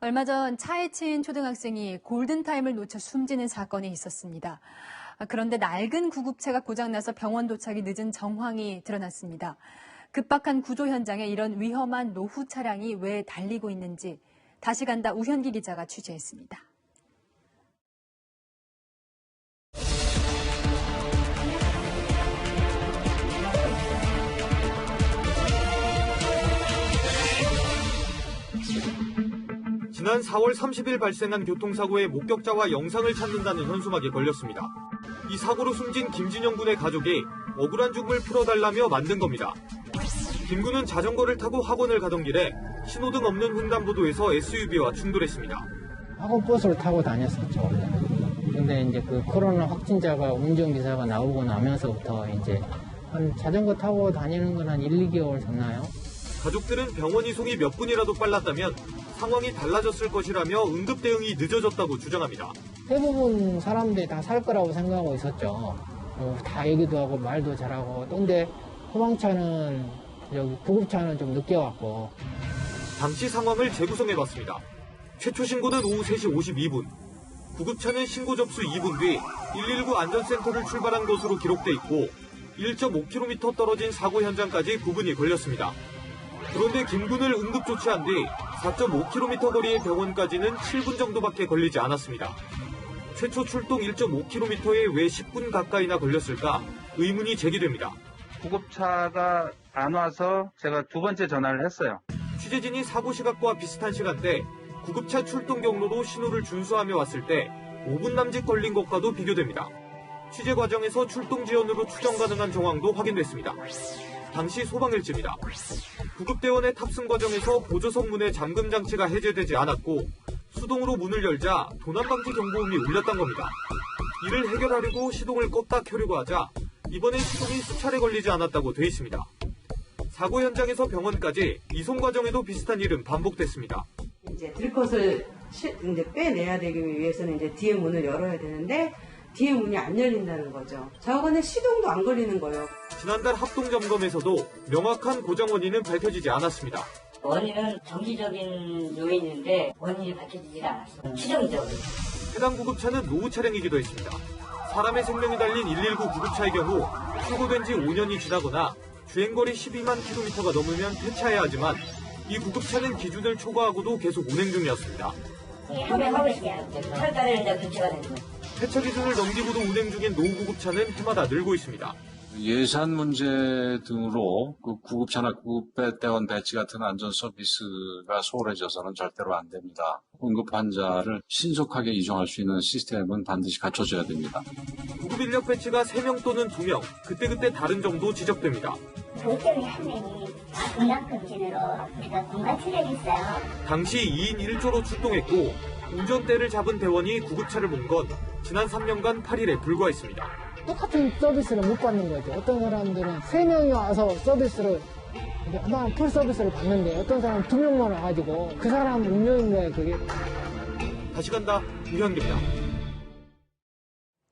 얼마 전 차에 치인 초등학생이 골든타임을 놓쳐 숨지는 사건이 있었습니다. 그런데 낡은 구급차가 고장나서 병원 도착이 늦은 정황이 드러났습니다. 급박한 구조 현장에 이런 위험한 노후 차량이 왜 달리고 있는지 다시 간다 우현기 기자가 취재했습니다. 지난 4월 30일 발생한 교통사고의 목격자와 영상을 찾는다는 현수막에 걸렸습니다. 이 사고로 숨진 김진영 군의 가족이 억울한 죽음을 풀어달라며 만든 겁니다. 김 군은 자전거를 타고 학원을 가던 길에 신호등 없는 횡단보도에서 SUV와 충돌했습니다. 학원 버스를 타고 다녔었죠. 근데 이제 그 코로나 확진자가 운전기사가 나오고 나면서부터 이제 한 자전거 타고 다니는 건 한 1, 2개월 됐나요? 가족들은 병원 이송이 몇 분이라도 빨랐다면 상황이 달라졌을 것이라며 응급 대응이 늦어졌다고 주장합니다. 대부분 사람들이 다 살 거라고 생각하고 있었죠. 다 얘기도 하고 말도 잘하고. 근데 소방차는 구급차는 좀 늦게 왔고. 당시 상황을 재구성해봤습니다. 최초 신고는 오후 3시 52분. 구급차는 신고 접수 2분 뒤 119 안전센터를 출발한 것으로 기록돼 있고 1.5km 떨어진 사고 현장까지 부분이 걸렸습니다. 그런데 김 군을 응급 조치한 뒤 4.5km 거리의 병원까지는 7분 정도밖에 걸리지 않았습니다. 최초 출동 1.5km에 왜 10분 가까이나 걸렸을까 의문이 제기됩니다. 구급차가 안 와서 제가 두 번째 전화를 했어요. 취재진이 사고 시각과 비슷한 시간대 구급차 출동 경로로 신호를 준수하며 왔을 때 5분 남짓 걸린 것과도 비교됩니다. 취재 과정에서 출동 지연으로 추정 가능한 정황도 확인됐습니다. 당시 소방일지입니다. 구급대원의 탑승 과정에서 보조석 문의 잠금 장치가 해제되지 않았고 수동으로 문을 열자 도난방지 경보음이 울렸던 겁니다. 이를 해결하려고 시동을 껐다 켜려고 하자 이번엔 시동이 수차례 걸리지 않았다고 돼 있습니다. 사고 현장에서 병원까지 이송 과정에도 비슷한 일은 반복됐습니다. 이제 들것을 이제 빼내야 되기 위해서는 이제 뒤에 문을 열어야 되는데 뒤에 문이 안 열린다는 거죠. 좌우간에 시동도 안 걸리는 거예요. 지난달 합동점검에서도 명확한 고장 원인은 밝혀지지 않았습니다. 원인은 정기적인 요인인데 원인이 밝혀지지 않았어요. 추정적으로. 해당 구급차는 노후 차량이기도 했습니다. 사람의 생명이 달린 119 구급차의 경우 수거된 지 5년이 지나거나 주행거리 12만 km가 넘으면 폐차해야 하지만 이 구급차는 기준을 초과하고도 계속 운행 중이었습니다. 하고 있어요. 철가를 이제 교체가 되는 거예요. 폐차 기준을 넘기고도 운행 중인 노후 구급차는 해마다 늘고 있습니다. 예산 문제 등으로 그 구급차나 구급대원 배치 같은 안전 서비스가 소홀해져서는 절대로 안 됩니다. 응급 환자를 신속하게 이송할 수 있는 시스템은 반드시 갖춰져야 됩니다. 구급 인력 배치가 3명 또는 2명, 그때그때 다른 정도 지적됩니다. 저희 때문에 한 명이 분담금진으로 우리가 공간 출연했어요. 당시 2인 1조로 출동했고 운전대를 잡은 대원이 구급차를 몬 건 지난 3년간 8일에 불과했습니다. 똑같은 서비스를 못 받는 거죠. 어떤 사람들은 3명이 와서 서비스를 풀 서비스를 받는데 어떤 사람은 2명만 와가지고 그 사람 운명인 거예요, 그게. 다시 간다 우현기입니다.